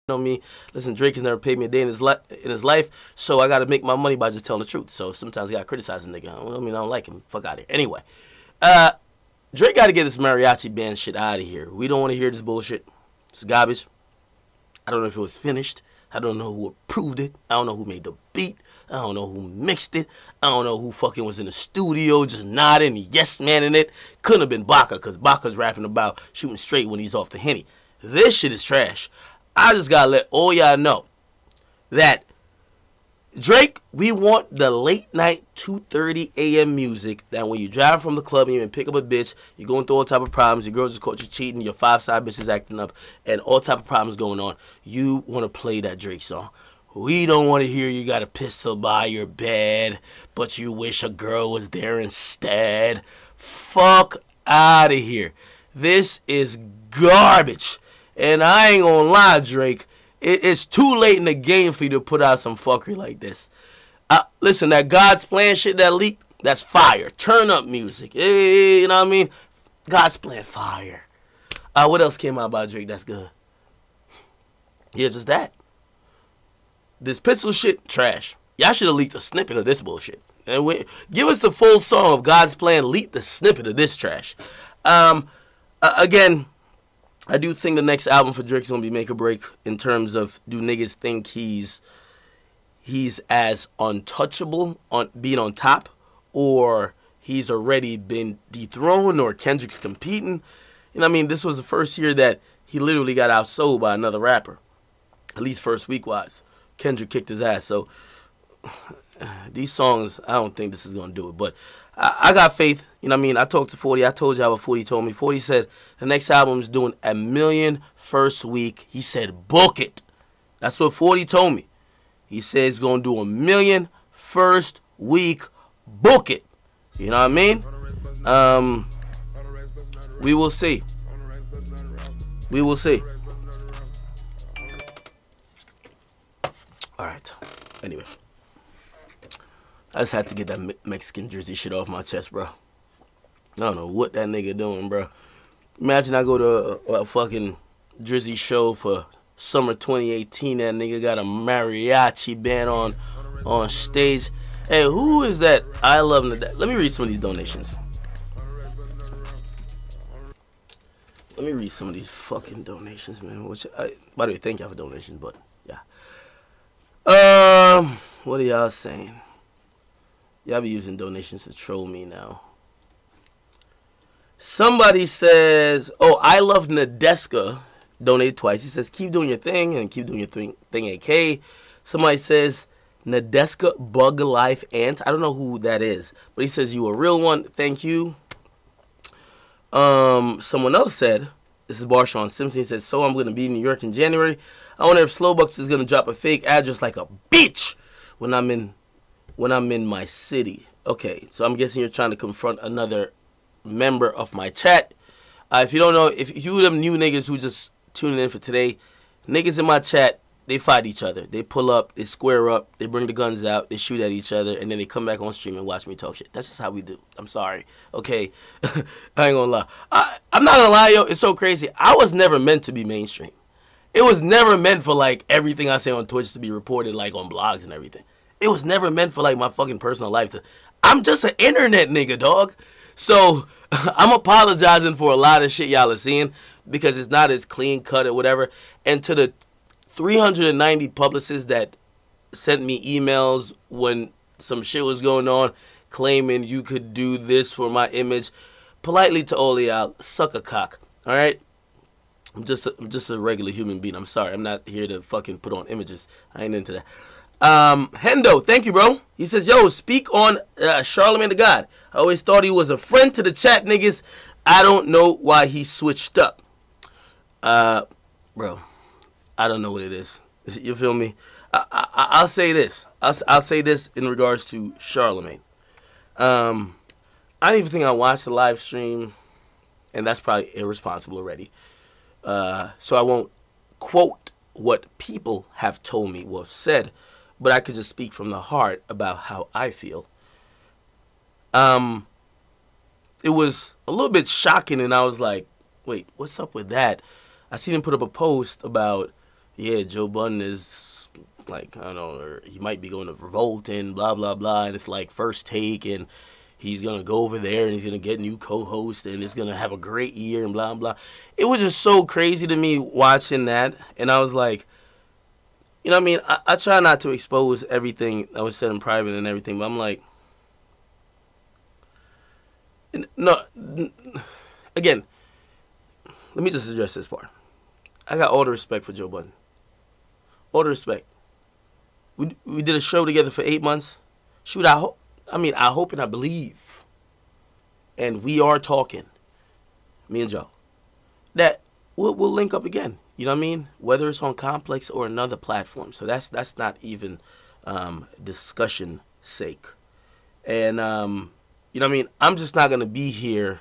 know me. Listen, Drake has never paid me a day in his life, so I got to make my money by just telling the truth. So sometimes I got to criticize a nigga. I mean, I don't like him. Fuck out of here. Anyway, Drake got to get this mariachi band shit out of here. We don't want to hear this bullshit. It's garbage. I don't know if it was finished. I don't know who approved it. I don't know who made the beat. I don't know who mixed it. I don't know who fucking was in the studio just nodding, yes man in it. Couldn't have been Baca, because Baca's rapping about shooting straight when he's off the Henny. This shit is trash. I just gotta let all y'all know that Drake, we want the late night 2:30 a.m. music that when you drive from the club and you pick up a bitch, you're going through all type of problems, your girl just caught you cheating, your 5 side bitches acting up, and all type of problems going on. You want to play that Drake song. We don't want to hear you got a pistol by your bed, but you wish a girl was there instead. Fuck out of here. This is garbage. And I ain't gonna lie, Drake. It's too late in the game for you to put out some fuckery like this. Listen, that God's Plan shit that leaked, that's fire. Turn up music. You know what I mean? God's Plan, fire. What else came out about Drake that's good? Yeah, just that. This pistol shit, trash. Y'all should have leaked a snippet of this bullshit. And give us the full song of God's Plan. Leak the snippet of this trash. Again, I do think the next album for Drake's gonna be make or break in terms of, do niggas think he's as untouchable on being on top, or he's already been dethroned, or Kendrick's competing. You know what I mean? This was the first year that he literally got outsold by another rapper, at least first week wise. Kendrick kicked his ass. So these songs, I don't think this is gonna do it, but I got faith. You know what I mean? I talked to 40. I told y'all what 40 told me. 40 said the next album is doing 1 million first week. He said, book it. That's what 40 told me. He said he's going to do 1 million first week. Book it. You know what I mean? We will see. We will see. All right. Anyway. I just had to get that Mexican Jersey shit off my chest, bro. I don't know what that nigga doing, bro. Imagine I go to a fucking Jersey show for summer 2018. That nigga got a mariachi band on stage. Hey, who is that? I love him. Let me read some of these donations. Let me read some of these fucking donations, man. By the way, thank y'all for donations, but yeah. What are y'all saying? Y'all be using donations to troll me now. Somebody says, oh, I love Nadeska. Donated twice. He says, keep doing your thing and keep doing your thing, AK. Somebody says, Nadeska Bug Life Ant. I don't know who that is, but he says, you a real one. Thank you. Someone else said, this is Barshawn Simpson. He says, so I'm going to be in New York in January. I wonder if Slowbucks is going to drop a fake address like a bitch when I'm in my city. Okay, so I'm guessing you're trying to confront another member of my chat. If you don't know, if you them new niggas who just tuning in for today, niggas in my chat, they fight each other. They pull up, they square up, they bring the guns out, they shoot at each other, and then they come back on stream and watch me talk shit. That's just how we do. I'm sorry. Okay? I ain't gonna lie. I'm not gonna lie, yo. It's so crazy. I was never meant to be mainstream. It was never meant for, like, everything I say on Twitch to be reported, like, on blogs and everything. It was never meant for, like, my fucking personal life to... I'm just an internet nigga, dog. So, I'm apologizing for a lot of shit y'all are seeing because it's not as clean cut or whatever. And to the 390 publicists that sent me emails when some shit was going on claiming you could do this for my image, politely to all of y'all, suck a cock, all right? I'm just a regular human being. I'm sorry. I'm not here to fucking put on images. I ain't into that. Hendo, thank you, bro. He says, yo, speak on Charlemagne the God. I always thought he was a friend to the chat niggas. I don't know why he switched up. Bro, I don't know what it is. You feel me? I'll say this. I'll say this in regards to Charlemagne. I don't even think I watched the live stream, and that's probably irresponsible already. So I won't quote what people have told me or said, but I could just speak from the heart about how I feel. It was a little bit shocking, and I was like, wait, what's up with that? I seen him put up a post about, yeah, Joe Budden is like, I don't know, or he might be going to Revolt and blah blah blah, and it's like First Take, and he's gonna go over there and he's gonna get new co-host and it's gonna have a great year and blah blah. It was just so crazy to me watching that, and I was like, you know what I mean? I try not to expose everything that was said in private and everything, but I'm like, no, again, let me just address this part. I got all the respect for Joe Budden. All the respect. We did a show together for 8 months. Shoot, I hope and I believe, and we are talking, me and Joe, that we'll link up again. You know what I mean? Whether it's on Complex or another platform. So that's not even discussion sake. And you know what I mean? I'm just not gonna be here.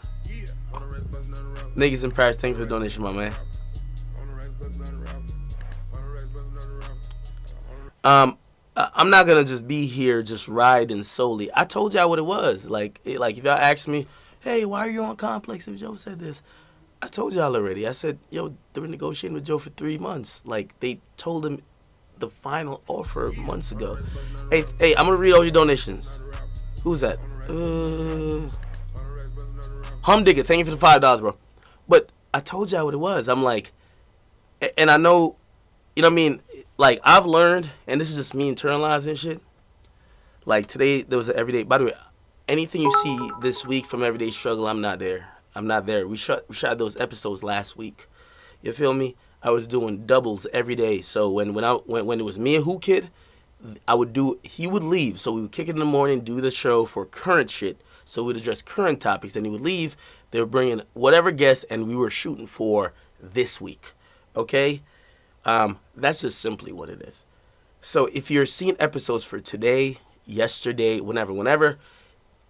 Niggas in Paris, thanks for the donation, my man. I'm not gonna just be here just riding solely. I told y'all what it was. Like if y'all asked me, hey, why are you on Complex if Joe said this? I told y'all already. I said, yo, they were negotiating with Joe for 3 months. Like, they told him the final offer months ago. Hey, I'm gonna read all your donations. Who's that? Humdigger, thank you for the $5, bro. But I told y'all what it was. I'm like, and I know, you know what I mean? Like, I've learned, and this is just me internalizing shit. Like, today, there was an everyday, by the way, anything you see this week from Everyday Struggle, I'm not there. I'm not there. We shot those episodes last week. You feel me? I was doing doubles every day. So when it was me and Who Kid, he would leave. So we would kick it in the morning, do the show for current shit. So we'd address current topics. Then he would leave. They would bring in whatever guest, and we were shooting for this week. Okay? That's just simply what it is. So if you're seeing episodes for today, yesterday, whenever,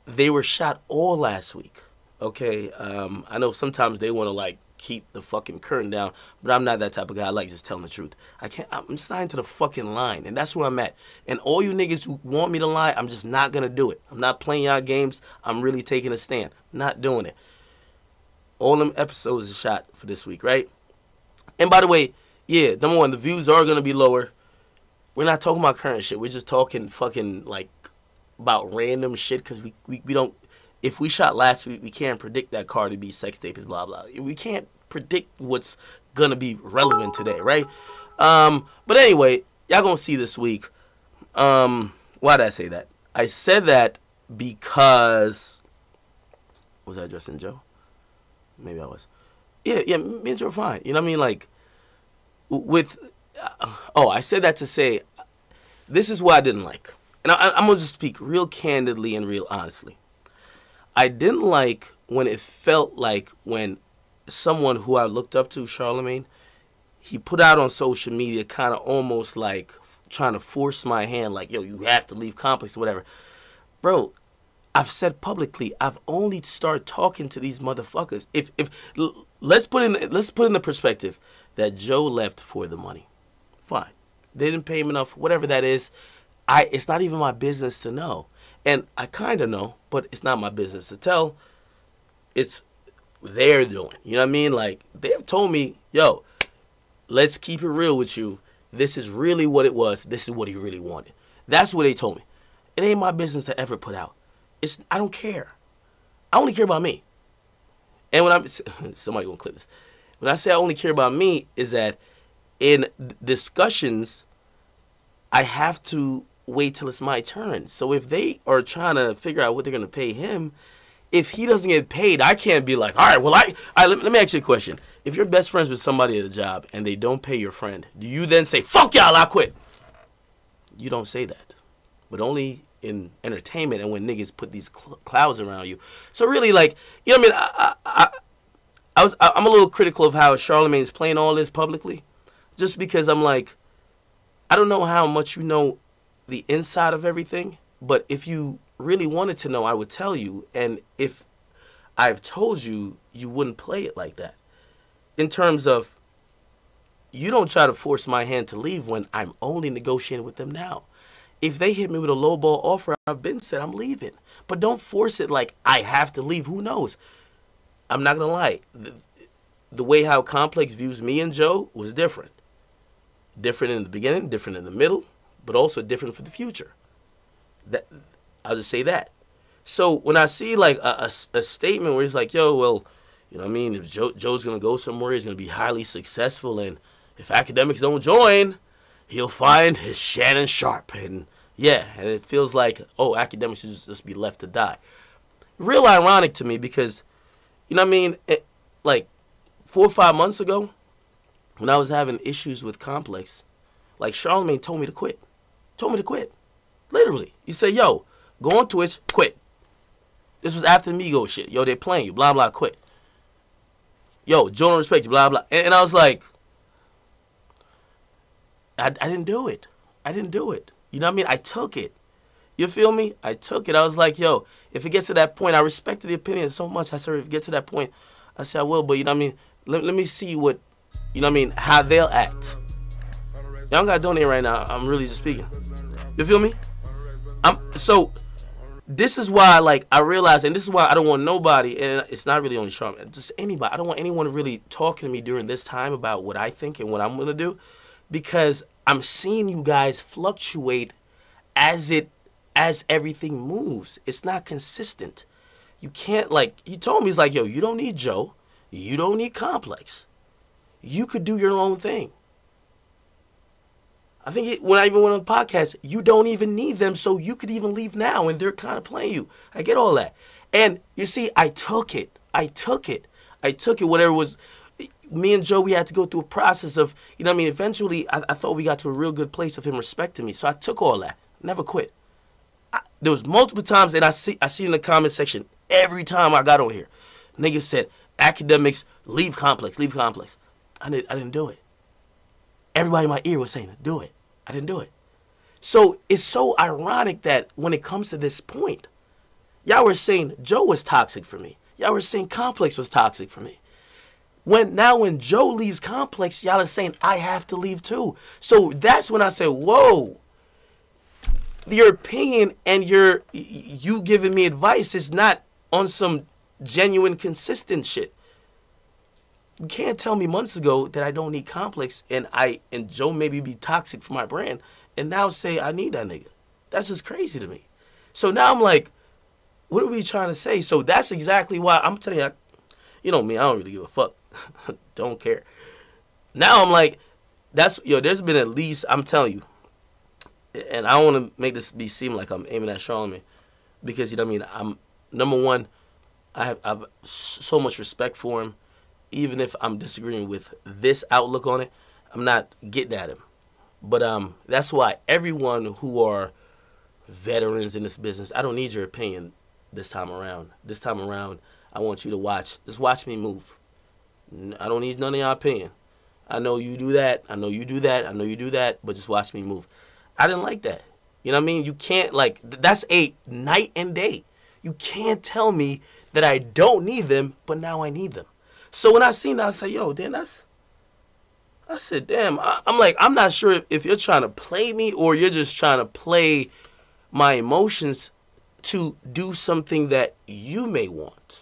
they were shot all last week. Okay, I know sometimes they want to like keep the fucking curtain down, but I'm not that type of guy. I like just telling the truth. I'm signed to the fucking line, and that's where I'm at. And all you niggas who want me to lie, I'm just not gonna do it. I'm not playing y'all games. I'm really taking a stand. Not doing it. All them episodes are shot for this week, right? And by the way, yeah, number one, the views are gonna be lower. We're not talking about current shit. We're just talking fucking like about random shit because we don't. If we shot last week, we can't predict that Cardi B sex tape is blah, blah. We can't predict what's going to be relevant today, right? But anyway, y'all going to see this week. Why did I say that? I said that because... Was I addressing Joe? Maybe I was. Yeah, me and Joe are fine. You know what I mean? Like, I said that to say, this is what I didn't like. And I'm going to just speak real candidly and real honestly. I didn't like when it felt like when someone who I looked up to, Charlemagne, he put out on social media kind of almost like trying to force my hand, like, yo, you have to leave Complex or whatever. Bro, I've said publicly, I've only started talking to these motherfuckers. Let's put in the perspective that Joe left for the money. Fine. They didn't pay him enough, whatever that is. It's not even my business to know. And I kind of know, but it's not my business to tell. It's their doing. You know what I mean? Like, they've told me, yo, let's keep it real with you. This is really what it was. This is what he really wanted. That's what they told me. It ain't my business to ever put out. I don't care. I only care about me. And when somebody gonna clip this. When I say I only care about me, is that in discussions, I have to wait till it's my turn. So if they are trying to figure out what they're going to pay him, if he doesn't get paid, I can't be like, all right, well, let me ask you a question. If you're best friends with somebody at a job and they don't pay your friend, do you then say, fuck y'all, I quit? You don't say that. But only in entertainment and when niggas put these clouds around you. So really, like, you know what I mean? I'm a little critical of how Charlemagne's playing all this publicly. Just because I'm like, I don't know how much you know the inside of everything, but if you really wanted to know, I would tell you. And if I've told you, you wouldn't play it like that. In terms of, you don't try to force my hand to leave when I'm only negotiating with them now. If they hit me with a lowball offer, I've been said I'm leaving. But don't force it like I have to leave. Who knows? I'm not going to lie. The way how Complex views me and Joe was different. Different in the beginning, different in the middle, but also different for the future. That I'll just say that. So when I see like a statement where he's like, yo, well, you know what I mean, if Joe's going to go somewhere, he's going to be highly successful, and if academics don't join, he'll find his Shannon Sharp. And yeah, and it feels like, oh, academics should just be left to die. Real ironic to me because, you know what I mean, like 4 or 5 months ago, when I was having issues with Complex, like Charlemagne told me to quit. Told me to quit. Literally. He said, yo, go on Twitch, quit. This was after the Migos shit. Yo, they playing you, blah, blah, quit. Yo, Joe don't respect you, blah, blah. And I was like, I didn't do it. I didn't do it. You know what I mean? I took it. You feel me? I took it. I was like, yo, if it gets to that point, I respected the opinion so much. I said, if it gets to that point, I said, I will. But you know what I mean? Let me see what, you know what I mean, how they'll act. Y'all got to donate right now. I'm really just speaking. You feel me? So this is why, like, I realize, and this is why I don't want nobody, and it's not really only Charlemagne, just anybody. I don't want anyone really talking to me during this time about what I think and what I'm going to do, because I'm seeing you guys fluctuate as everything moves. It's not consistent. You can't, like, he told me, he's like, yo, you don't need Joe. You don't need Complex. You could do your own thing. I think when I even went on the podcast, you don't even need them, so you could even leave now, and they're kind of playing you. I get all that. And you see, I took it. Whatever was, me and Joe, we had to go through a process of, you know what I mean, eventually I thought we got to a real good place of him respecting me. So I took all that. Never quit. There was multiple times, and I see in the comment section, every time I got on here, niggas said, academics, leave Complex. I didn't do it. Everybody in my ear was saying, do it. I didn't do it. So it's so ironic that when it comes to this point, y'all were saying Joe was toxic for me. Y'all were saying Complex was toxic for me. When Joe leaves Complex, y'all are saying I have to leave too. So that's when I say, whoa. Your opinion and you giving me advice is not on some genuine, consistent shit. You can't tell me months ago that I don't need Complex and Joe maybe be toxic for my brand and now say I need that nigga. That's just crazy to me. So now I'm like, what are we trying to say? So that's exactly why I'm telling you, you know me, I don't really give a fuck. Don't care. Now I'm like, there's been at least, I'm telling you, and I don't want to make this seem like I'm aiming at Charlemagne because, you know what I mean, I'm, number one, I have so much respect for him. Even if I'm disagreeing with this outlook on it, I'm not getting at him. But that's why everyone who are veterans in this business, I don't need your opinion this time around. This time around, I want you to just watch me move. I don't need none of your opinion. I know you do that. I know you do that. I know you do that. But just watch me move. I didn't like that. You know what I mean? You can't, like, that's a night and day. You can't tell me that I don't need them, but now I need them. So when I seen that, I said, yo, Dan, I said, damn, I'm like, I'm not sure if you're trying to play me or you're just trying to play my emotions to do something that you may want.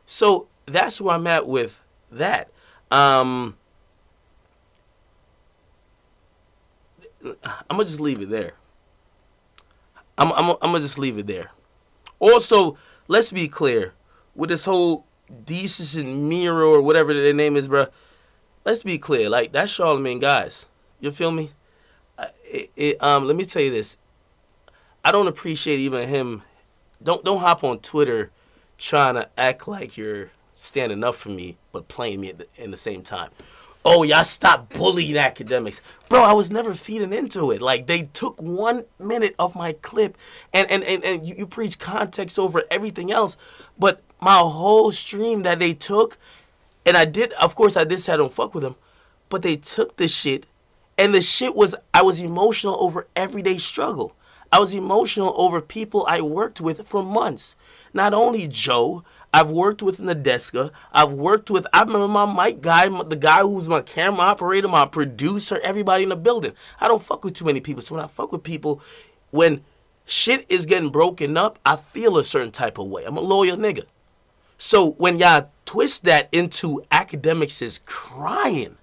So that's where I'm at with that. I'm going to just leave it there. I'm going to just leave it there. Also, let's be clear with this whole Desus and Miro or whatever their name is, bro. Let's be clear. Like, that's Charlemagne, guys. You feel me? Let me tell you this. I don't appreciate even him. Don't hop on Twitter trying to act like you're standing up for me, but playing me in the same time. Oh, y'all stop bullying academics. Bro, I was never feeding into it. Like, they took 1 minute of my clip and you preach context over everything else. But my whole stream that they took, and I did say I don't fuck with them, but they took the shit, and the shit was, I was emotional over everyday struggle. I was emotional over people I worked with for months. Not only Joe, I've worked with Nadeska. I remember my mic guy, the guy who's my camera operator, my producer, everybody in the building. I don't fuck with too many people. So when I fuck with people, when shit is getting broken up, I feel a certain type of way. I'm a loyal nigga. So when y'all twist that into academics is crying,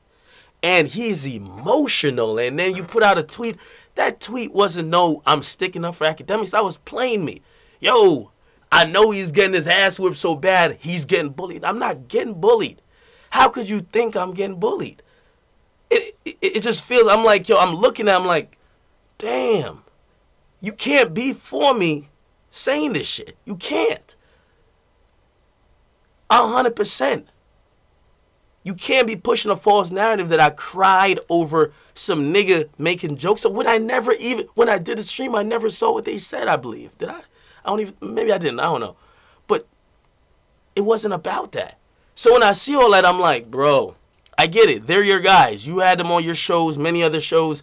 and he's emotional. And then you put out a tweet. That tweet wasn't no, I'm sticking up for academics. I was playing me. Yo, I know he's getting his ass whipped so bad, he's getting bullied. I'm not getting bullied. How could you think I'm getting bullied? It just feels, I'm like, yo, I'm looking at him like, damn, you can't be for me saying this shit. You can't. 100%. You can't be pushing a false narrative that I cried over some nigga making jokes. So when I did the stream, I never saw what they said, I believe. Did I? I don't even, maybe I didn't, I don't know. But it wasn't about that. So when I see all that, I'm like, bro, I get it. They're your guys. You had them on your shows, many other shows.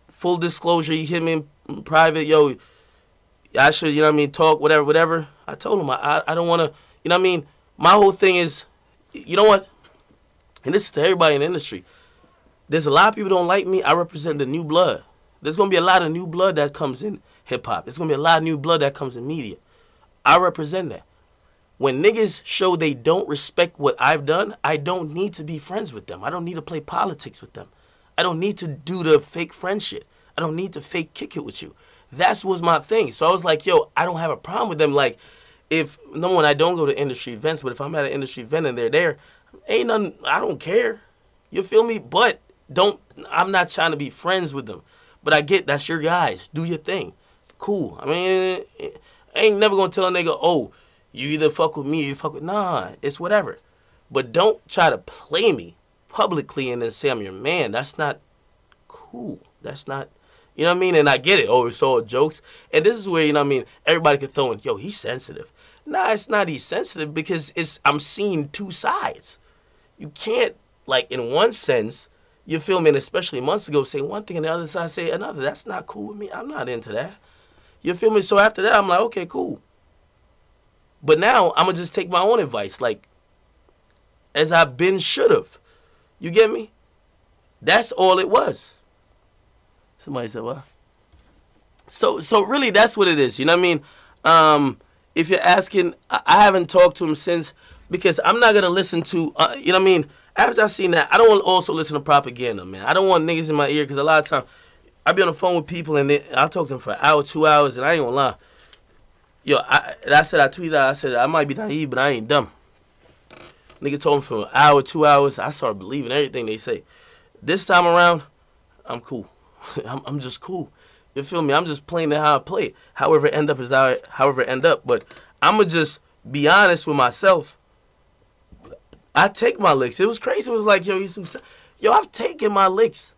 Full disclosure, he hit me in private. Yo, I should, you know what I mean, talk, whatever. I told him I don't want to, you know what I mean? My whole thing is, you know what? And this is to everybody in the industry. There's a lot of people who don't like me. I represent the new blood. There's going to be a lot of new blood that comes in hip-hop. There's going to be a lot of new blood that comes in media. I represent that. When niggas show they don't respect what I've done, I don't need to be friends with them. I don't need to play politics with them. I don't need to do the fake friend shit. I don't need to fake kick it with you. That was my thing. So I was like, yo, I don't have a problem with them. Like, if, number one, I don't go to industry events, but if I'm at an industry event and they're there, ain't nothing, I don't care. You feel me? But I'm not trying to be friends with them. But I get, that's your guys. Do your thing. Cool. I mean, I ain't never gonna tell a nigga, oh, you either fuck with me or you fuck with, nah, it's whatever. But don't try to play me publicly and then say I'm your man. That's not cool. That's not, you know what I mean? And I get it. Oh, it's all jokes. And this is where, you know what I mean, everybody could throw in, yo, he's sensitive. Nah, it's not he's sensitive because I'm seeing two sides. You can't, like, in one sense, you feel me, and especially months ago, say one thing and the other side say another. That's not cool with me. I'm not into that. You feel me? So after that, I'm like, okay, cool. But now, I'm going to just take my own advice, like, as I've been should've. You get me? That's all it was. Somebody said, what? So really, that's what it is. You know what I mean? If you're asking, I haven't talked to him since, because I'm not going to listen to, you know what I mean? After I seen that, I don't want to also listen to propaganda, man. I don't want niggas in my ear, because a lot of times, I be on the phone with people, and I'll talk to them for an hour, 2 hours, and I ain't going to lie. Yo, I tweeted out, I said, I might be naive, but I ain't dumb. Nigga told me for an hour, 2 hours, I started believing everything they say. This time around, I'm cool. I'm just cool. You feel me? I'm just playing it how I play it. However it end up is however it end up. But I'm going to just be honest with myself. I take my licks. It was crazy. It was like, yo, I've taken my licks.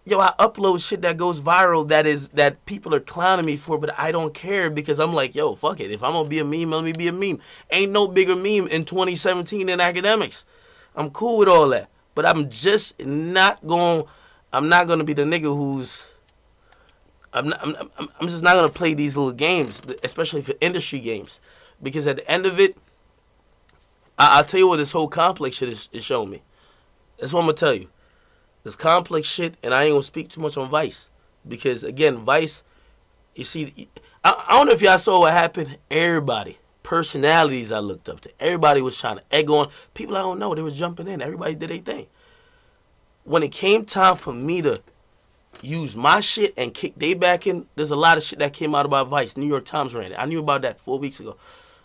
Yo, I upload shit that goes viral that people are clowning me for, but I don't care because I'm like, yo, fuck it. If I'm going to be a meme, let me be a meme. Ain't no bigger meme in 2017 than academics. I'm cool with all that. But I'm just not going to be the nigga who's, I'm just not going to play these little games, especially for industry games. Because at the end of it, I'll tell you what this whole complex shit is showing me. That's what I'm going to tell you. This complex shit, and I ain't going to speak too much on Vice. Because, again, Vice, you see, I don't know if y'all saw what happened. Everybody, personalities I looked up to, everybody was trying to egg on. People I don't know, they was jumping in. Everybody did their thing. When it came time for me to use my shit and kick they back in, there's a lot of shit that came out about Vice. New York Times ran it. I knew about that 4 weeks ago.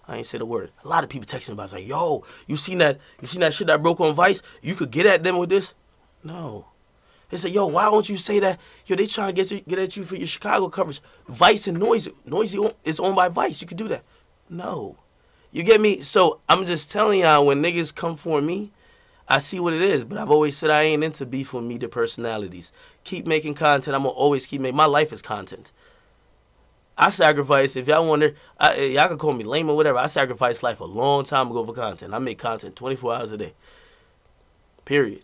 I ain't said a word. A lot of people texting me about it. Like, yo, you seen that shit that broke on Vice? You could get at them with this? No. They said, yo, why don't you say that? Yo, they trying to get at you for your Chicago coverage. Vice and Noisy is owned by Vice. You could do that. No. You get me? So I'm just telling y'all, when niggas come for me, I see what it is. But I've always said I ain't into beef with media personalities. Keep making content. I'm going to always keep making. My life is content. I sacrifice, if y'all wonder, y'all can call me lame or whatever. I sacrificed life a long time ago for content. I make content 24 hours a day. Period.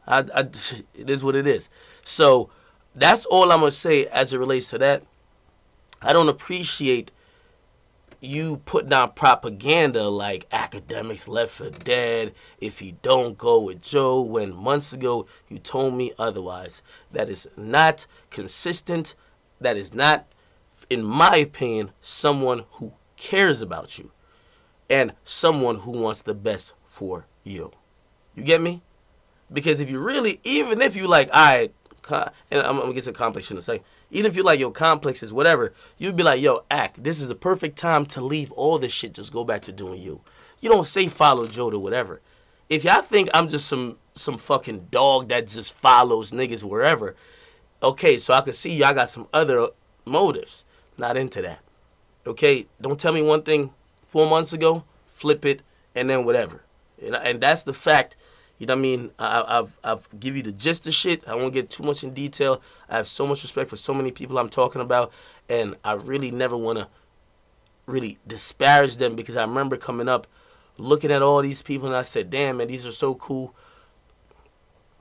It is what it is. So that's all I'm going to say as it relates to that. I don't appreciate you putting out propaganda like academics left for dead if you don't go with Joe, when months ago you told me otherwise. That is not consistent. That is not, in my opinion, someone who cares about you and someone who wants the best for you. You get me? Because if you really, even if you like, all right, and I'm going to get to complex in a second. Even if you like, yo, complex is whatever, you'd be like, yo, Ack, this is a perfect time to leave all this shit. Just go back to doing you. You don't say follow Joe to whatever. If y'all think I'm just some fucking dog that just follows niggas wherever, okay, so I can see y'all got some other motives. Not into that. Okay, don't tell me one thing 4 months ago, flip it, and then whatever. And that's the fact. You know what I mean? I've give you the gist of shit. I won't get too much in detail. I have so much respect for so many people I'm talking about, and I really never want to really disparage them, because I remember coming up looking at all these people and I said, damn, man, these are so cool.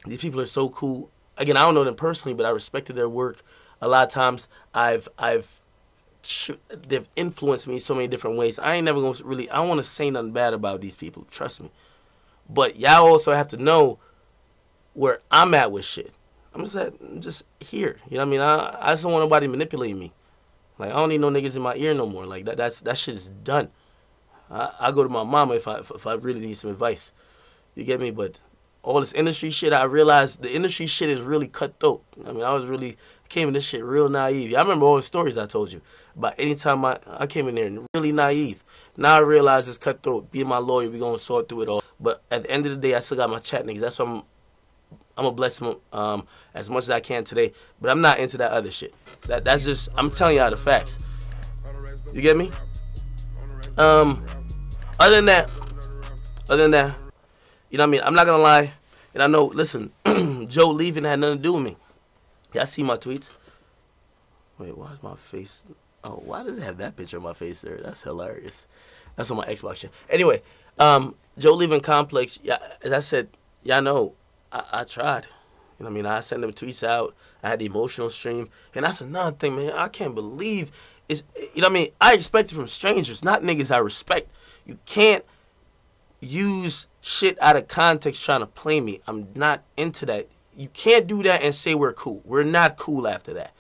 These people are so cool. Again, I don't know them personally, but I respected their work. A lot of times they've influenced me in so many different ways. I ain't never going to really, I don't want to say nothing bad about these people. Trust me. But y'all also have to know where I'm at with shit. I'm just here. You know what I mean? I just don't want nobody manipulating me. Like, I don't need no niggas in my ear no more. Like, that shit is done. I go to my mama if I really need some advice. You get me? But all this industry shit, I realized the industry shit is really cutthroat. I mean, I came in this shit real naive. I remember all the stories I told you about anytime I came in there and really naive. Now I realize it's cutthroat. Be my lawyer, we gonna sort through it all. But at the end of the day, I still got my chat niggas. That's why I'm gonna bless them as much as I can today. But I'm not into that other shit. That's just, I'm telling y'all the facts. You get me? Other than that, you know what I mean? I'm not gonna lie. And I know, listen, Joe leaving had nothing to do with me. Y'all see my tweets? Wait, why is my face? Oh, why does it have that picture of my face there? That's hilarious. That's on my Xbox shit. Anyway, Joe leaving Complex, yeah, as I said, y'all know, I tried. You know what I mean? I sent them tweets out. I had the emotional stream. And that's another thing, man. I can't believe it's, you know what I mean? I expect it from strangers, not niggas I respect. You can't use shit out of context trying to play me. I'm not into that. You can't do that and say we're cool. We're not cool after that.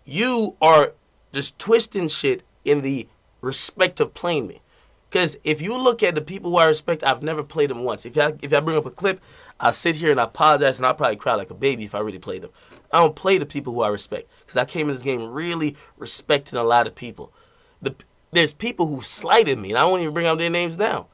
You are just twisting shit in the respect of playing me. Because if you look at the people who I respect, I've never played them once. If I bring up a clip, I'll sit here and I apologize, and I'll probably cry like a baby if I really played them. I don't play the people who I respect, because I came in this game really respecting a lot of people. There's people who slighted me, and I won't even bring up their names now.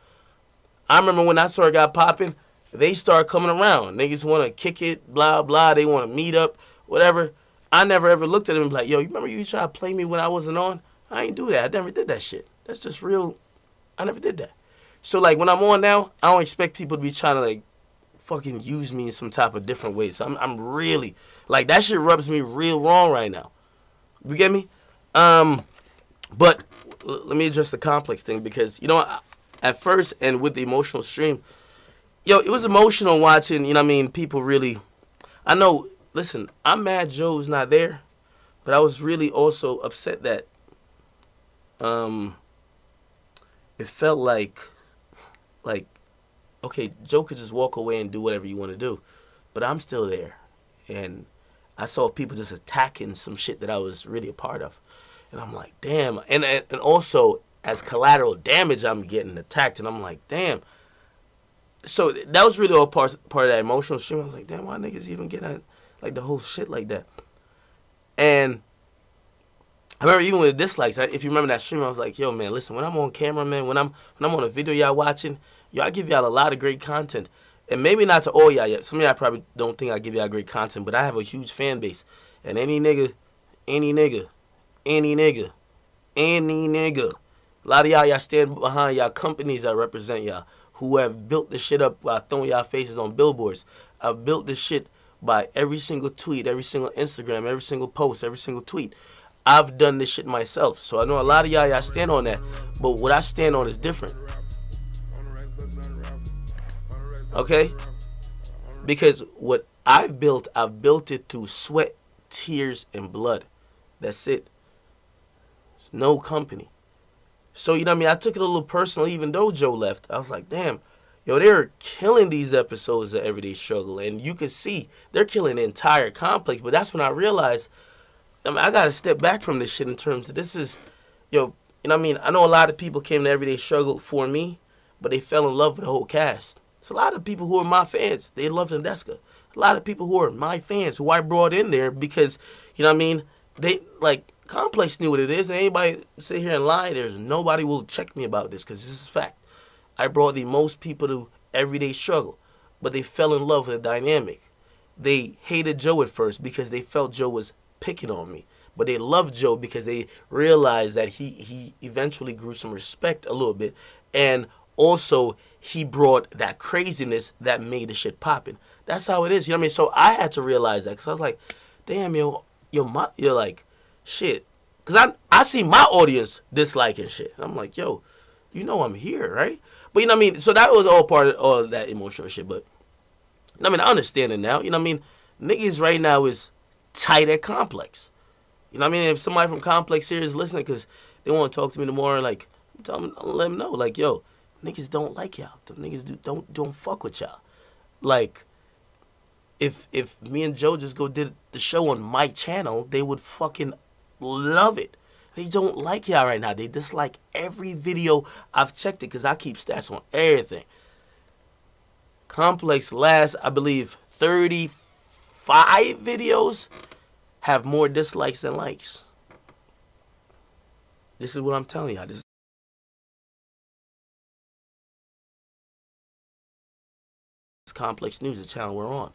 I remember when I started got popping, they started coming around. Niggas want to kick it, blah, blah. They want to meet up, whatever. I never ever looked at them and be like, yo, you remember you tried to play me when I wasn't on? I ain't do that. I never did that shit. That's just real. I never did that. So, like, when I'm on now, I don't expect people to be trying to, like, fucking use me in some type of different way. So I'm really, like, that shit rubs me real wrong right now. You get me? But let me address the complex thing, because, you know, at first, and with the emotional stream, yo, it was emotional watching, you know what I mean, people really, I know, listen, I'm mad Joe's not there, but I was really also upset that it felt like, okay, Joe could just walk away and do whatever you want to do, but I'm still there, and I saw people just attacking some shit that I was really a part of, and I'm like, damn, and also, as collateral damage, I'm getting attacked, and I'm like, damn. So that was really all part of that emotional stream. I was like, damn, why niggas even get at, like, the whole shit like that? And I remember even with the dislikes, if you remember that stream, I was like, yo, man, listen, when I'm on camera, man, when I'm on a video y'all watching, yo, I give y'all a lot of great content. And maybe not to all y'all yet. Some of y'all probably don't think I give y'all great content, but I have a huge fan base. And any nigga, a lot of y'all stand behind y'all companies that represent y'all, who have built this shit up by throwing y'all faces on billboards. I've built this shit by every single tweet, every single Instagram, every single post, every single tweet. I've done this shit myself. So I know a lot of y'all stand on that, but what I stand on is different. Okay? Because what I've built it through sweat, tears, and blood. That's it. There's no company. So, you know what I mean? I took it a little personal, even though Joe left. I was like, damn, yo, they're killing these episodes of Everyday Struggle. And you can see they're killing the entire complex. But that's when I realized, I mean, I got to step back from this shit in terms of this is, yo, you know what I mean? I know a lot of people came to Everyday Struggle for me, but they fell in love with the whole cast. It's a lot of people who are my fans. They love Nadeska. A lot of people who are my fans who I brought in there because, you know what I mean? They, like, Complex knew what it is. And anybody sit here and lie, there's nobody will check me about this because this is fact. I brought the most people to everyday struggle, but they fell in love with the dynamic. They hated Joe at first because they felt Joe was picking on me. But they loved Joe because they realized that he eventually grew some respect a little bit. And also, he brought that craziness that made the shit popping. That's how it is. You know what I mean? So I had to realize that because I was like, damn, you're like, shit. Because I see my audience disliking shit. I'm like, yo, you know I'm here, right? But you know what I mean? So that was all part of all that emotional shit. But, I mean, I understand it now. You know what I mean? Niggas right now is tight at Complex. You know what I mean? If somebody from Complex here is listening because they want to talk to me tomorrow, like, let them know, like, yo, niggas don't like y'all. The niggas don't fuck with y'all. Like, if me and Joe just did the show on my channel, they would fucking love it. They don't like y'all right now. They dislike every video. I've checked it because I keep stats on everything. Complex last, I believe, 35 videos have more dislikes than likes. This is what I'm telling y'all. This is Complex News, the channel we're on.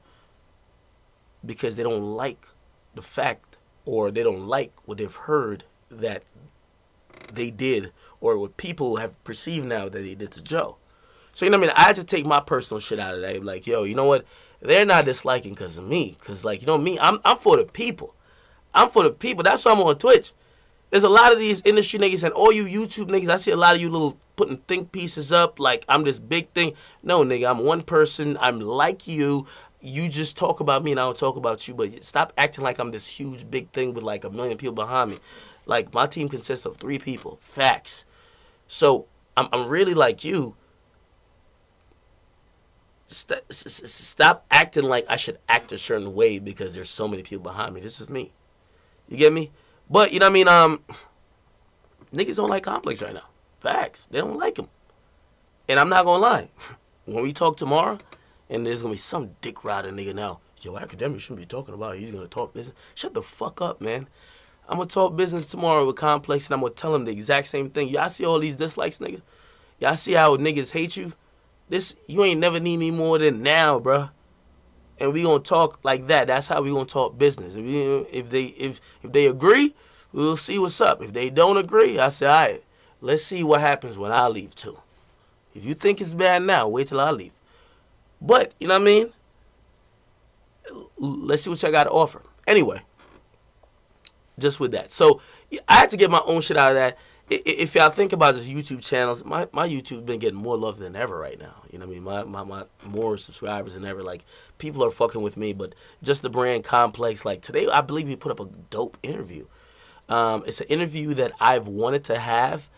Because they don't like the fact, or they don't like what they've heard that they did, or what people have perceived now that they did to Joe. So, you know what I mean? I had to take my personal shit out of that. Like, yo, you know what? They're not disliking because of me. Because, like, you know me, I'm for the people. I'm for the people. That's why I'm on Twitch. There's a lot of these industry niggas and all you YouTube niggas. I see a lot of you little putting think pieces up like I'm this big thing. No, nigga, I'm one person. I'm like you. You just talk about me and I don't talk about you. But stop acting like I'm this huge big thing with like 1 million people behind me. Like, my team consists of 3 people. Facts. So I'm really like you. Stop acting like I should act a certain way because there's so many people behind me. This is me. You get me? But, you know what I mean? Niggas don't like Complex right now. Facts. They don't like him. And I'm not going to lie. When we talk tomorrow, and there's going to be some dick rider nigga now, yo, academics shouldn't be talking about it. He's going to talk business. Shut the fuck up, man. I'm going to talk business tomorrow with Complex, and I'm going to tell him the exact same thing. Y'all see all these dislikes, nigga? Y'all see how niggas hate you? You ain't never need me more than now, bruh. And we gonna talk like that. That's how we gonna talk business. If they agree, we'll see what's up. If they don't agree, I say, all right, let's see what happens when I leave too. If you think it's bad now, wait till I leave. But, you know what I mean? Let's see what y'all got to offer. Anyway, just with that. So I had to get my own shit out of that. If y'all think about this YouTube channels, my YouTube been getting more love than ever right now. You know what I mean? My more subscribers than ever. Like, people are fucking with me, but just the brand Complex. Like, today, I believe we put up a dope interview. It's an interview that I've wanted to have.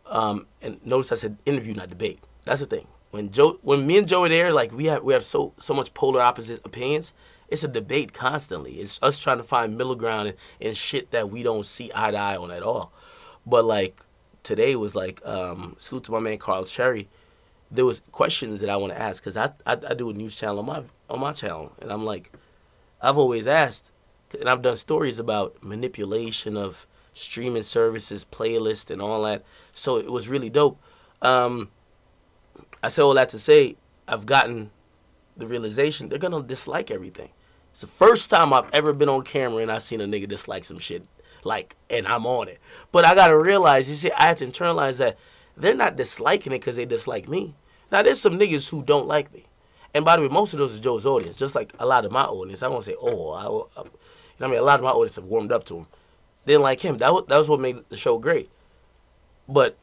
And notice I said interview, not debate. That's the thing. When me and Joe are there, like, we have so much polar opposite opinions. It's a debate constantly. It's us trying to find middle ground and shit that we don't see eye to eye on at all. But, like, today was, like, salute to my man Carl Cherry. There was questions that I want to ask because I do a news channel on my channel. And I'm like, I've always asked, and I've done stories about manipulation of streaming services, playlists, and all that. So it was really dope. I said all that to say I've gotten the realization they're going to dislike everything. It's the first time I've ever been on camera and I seen a nigga dislike some shit. Like, and I'm on it. But I got to realize, you see, I had to internalize that they're not disliking it because they dislike me. Now, there's some niggas who don't like me. And by the way, most of those are Joe's audience, just like a lot of my audience. I won't say, you know what I mean? A lot of my audience have warmed up to him. They didn't like him. That was what made the show great. But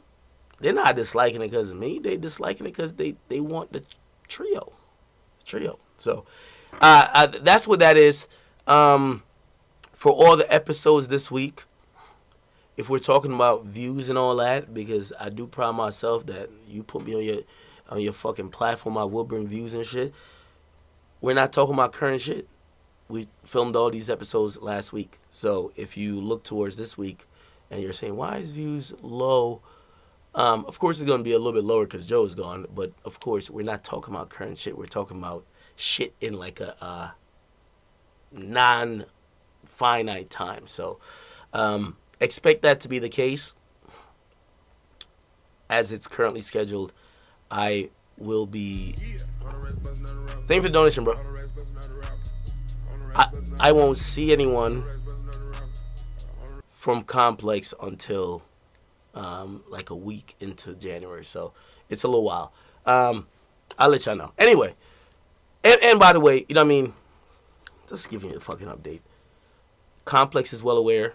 they're not disliking it because of me. They disliking it because they want the trio. So that's what that is. For all the episodes this week, if we're talking about views and all that, because I do pride myself that you put me on your fucking platform, I will bring views and shit. We're not talking about current shit. We filmed all these episodes last week. So if you look towards this week and you're saying, why is views low? Of course, it's going to be a little bit lower because Joe's gone. But, of course, we're not talking about current shit. We're talking about shit in like a non-finite time. So, expect that to be the case. As it's currently scheduled, I will be... Thank you for the donation, bro. I won't see anyone from Complex until like a week into January. So it's a little while. I'll let y'all know. Anyway, and by the way, you know what I mean? Just giving you a fucking update. Complex is well aware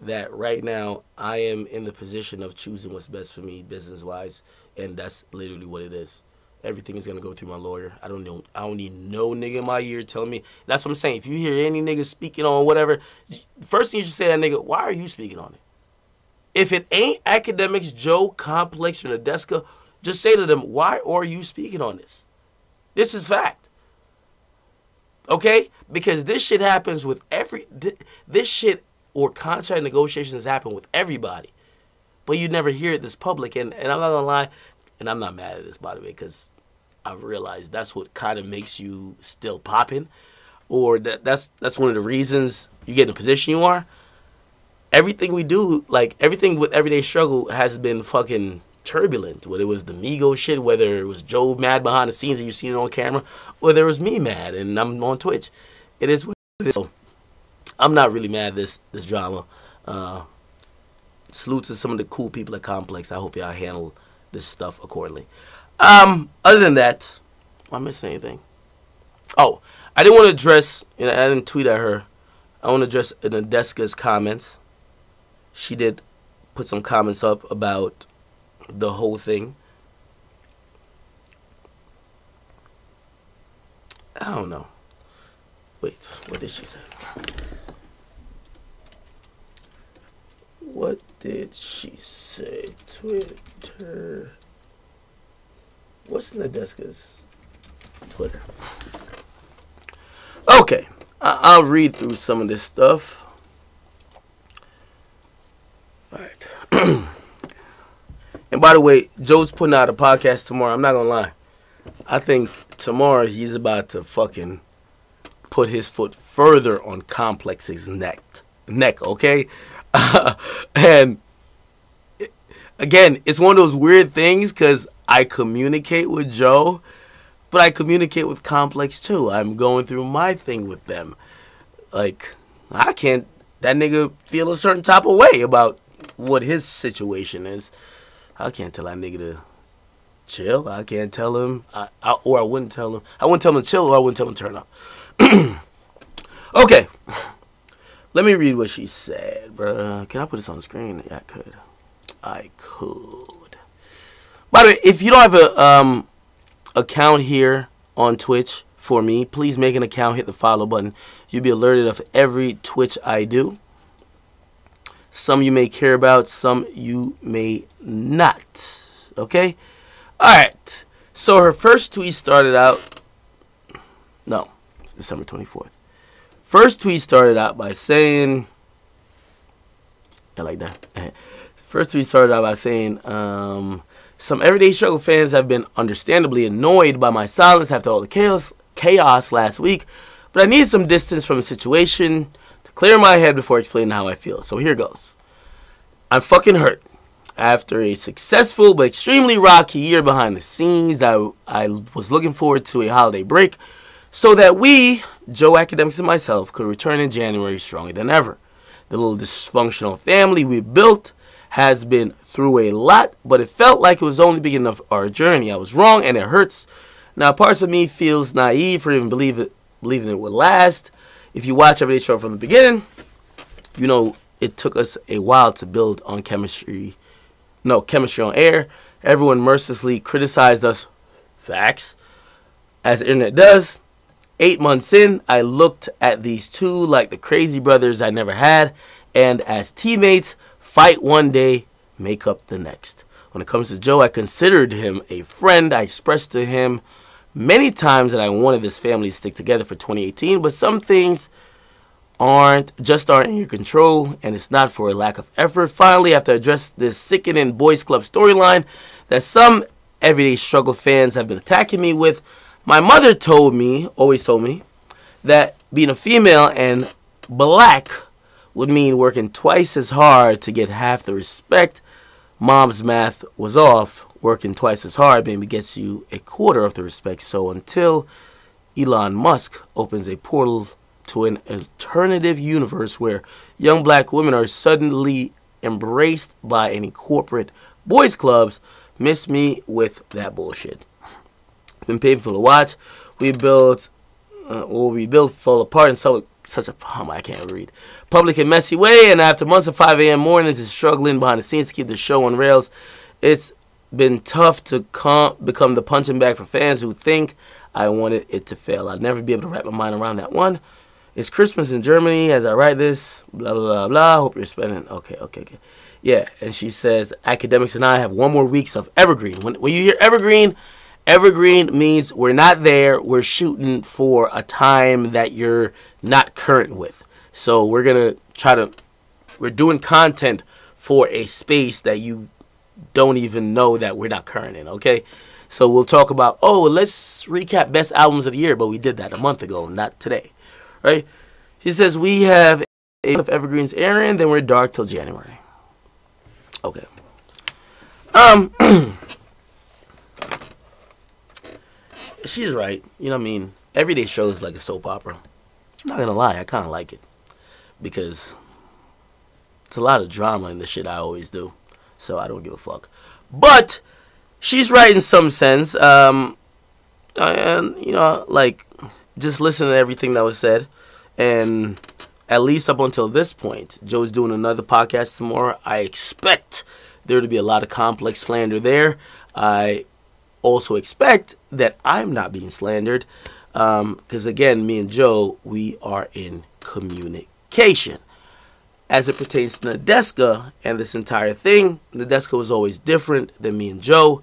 that right now I am in the position of choosing what's best for me business-wise, and that's literally what it is. Everything is gonna go through my lawyer. I don't need no nigga in my ear telling me. That's what I'm saying. If you hear any nigga speaking on whatever, first thing you should say to that nigga, why are you speaking on it? If it ain't Academics, Joe, Complex, or Nadeska, just say to them, why are you speaking on this? This is fact. Okay? Because this shit happens with this shit or contract negotiations happen with everybody. But you never hear it this public. And I'm not going to lie, and I'm not mad at this, by the way, because I've realized that's what kind of makes you still popping. Or that's one of the reasons you get in the position you are. Everything we do, like everything with Everyday Struggle has been fucking turbulent. Whether it was the Migo shit, whether it was Joe mad behind the scenes and you seen it on camera, or there was me mad and I'm on Twitch. It is what it is. So, I'm not really mad at this drama. Salute to some of the cool people at Complex. I hope y'all handle this stuff accordingly. Other than that, am I missing anything? Oh, I didn't want to address, I didn't tweet at her. I want to address Nadeska's comments. She did put some comments up about the whole thing. I don't know. Wait, what did she say? What did she say? Twitter. What's Nadeska's Twitter? Okay, I'll read through some of this stuff. All right. And by the way, Joe's putting out a podcast tomorrow. I'm not going to lie. I think tomorrow he's about to fucking put his foot further on Complex's neck, okay? And again, it's one of those weird things because I communicate with Joe, but I communicate with Complex too. I'm going through my thing with them. Like, that nigga feel a certain type of way about what his situation is. I can't tell that nigga to chill. I can't tell him, or I wouldn't tell him. I wouldn't tell him to chill, or I wouldn't tell him to turn up. Okay. Let me read what she said, bruh. Can I put this on the screen? Yeah, I could. By the way, if you don't have a account here on Twitch for me, please make an account, hit the follow button. You'll be alerted of every Twitch I do. Some you may care about, some you may not. Okay? Alright. So her first tweet started out... No, it's December 24th. First tweet started out by saying... I like that. First tweet started out by saying... some Everyday Struggle fans have been understandably annoyed by my silence after all the chaos last week, but I need some distance from the situation to clear my head before explaining how I feel. So here goes. I'm fucking hurt. After a successful but extremely rocky year behind the scenes, I was looking forward to a holiday break so that we, Joe, Academics, and myself, could return in January stronger than ever. The little dysfunctional family we built has been through a lot, but it felt like it was only the beginning of our journey. I was wrong, and it hurts. Now, parts of me feels naive for even believing it would last. If you watch Everyday Struggle from the beginning, you know it took us a while to build on chemistry on air. Everyone mercilessly criticized us. Facts. As the internet does. 8 months in, I looked at these two like the crazy brothers I never had, and as teammates, fight one day, make up the next. When it comes to Joe, I considered him a friend. I expressed to him many times that I wanted this family to stick together for 2018, but some things aren't in your control, and it's not for a lack of effort. Finally, after I address this sickening boys club storyline that some everyday struggle fans have been attacking me with, my mother always told me, that being a female and black would mean working twice as hard to get half the respect. Mom's math was off. Working twice as hard maybe gets you a quarter of the respect. So until Elon Musk opens a portal to an alternative universe where young black women are suddenly embraced by any corporate boys clubs, miss me with that bullshit. Been painful to watch. We built fall apart in such a I can't read public and messy way, and after months of 5 a.m. mornings and struggling behind the scenes to keep the show on rails, it's been tough to become the punching bag for fans who think I wanted it to fail. I'll never be able to wrap my mind around that one. It's Christmas in Germany as I write this. Blah, blah, blah, blah. Hope you're spending. Okay. Yeah, and she says, Academics and I have one more weeks of Evergreen. When you hear Evergreen means we're not there. We're shooting for a time that you're not current with. So we're going to we're doing content for a space that you don't even know that we're not current in, okay? So we'll talk about, let's recap best albums of the year, but we did that a month ago, not today, right? He says, we have a of Evergreens airing, then we're dark till January. Okay. She's right. You know what I mean? Everyday show is like a soap opera. I'm not going to lie, I kind of like it. Because it's a lot of drama in the shit I always do. So I don't give a fuck. But she's right in some sense. And, just listen to everything that was said. And at least up until this point, Joe's doing another podcast tomorrow. I expect there to be a lot of complex slander there. I also expect that I'm not being slandered. Because, again, me and Joe, we are in communication. As it pertains to Nadeska and this entire thing, Nadeska was always different than me and Joe.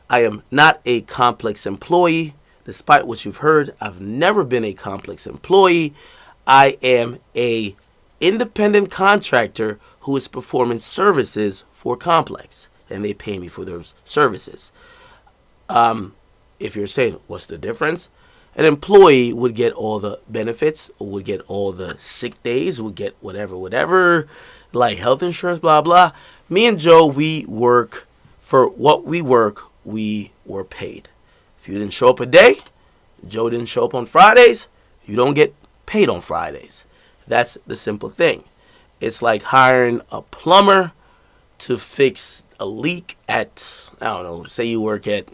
I am not a complex employee. Despite what you've heard, I've never been a complex employee. I am a independent contractor who is performing services for Complex, and they pay me for those services. If you're saying, what's the difference? An employee would get all the benefits, or would get all the sick days, would get whatever, like health insurance, blah, blah. Me and Joe, we work for what we work, we were paid. If you didn't show up a day, Joe didn't show up on Fridays, you don't get paid on Fridays. That's the simple thing. It's like hiring a plumber to fix a leak at, say you work at,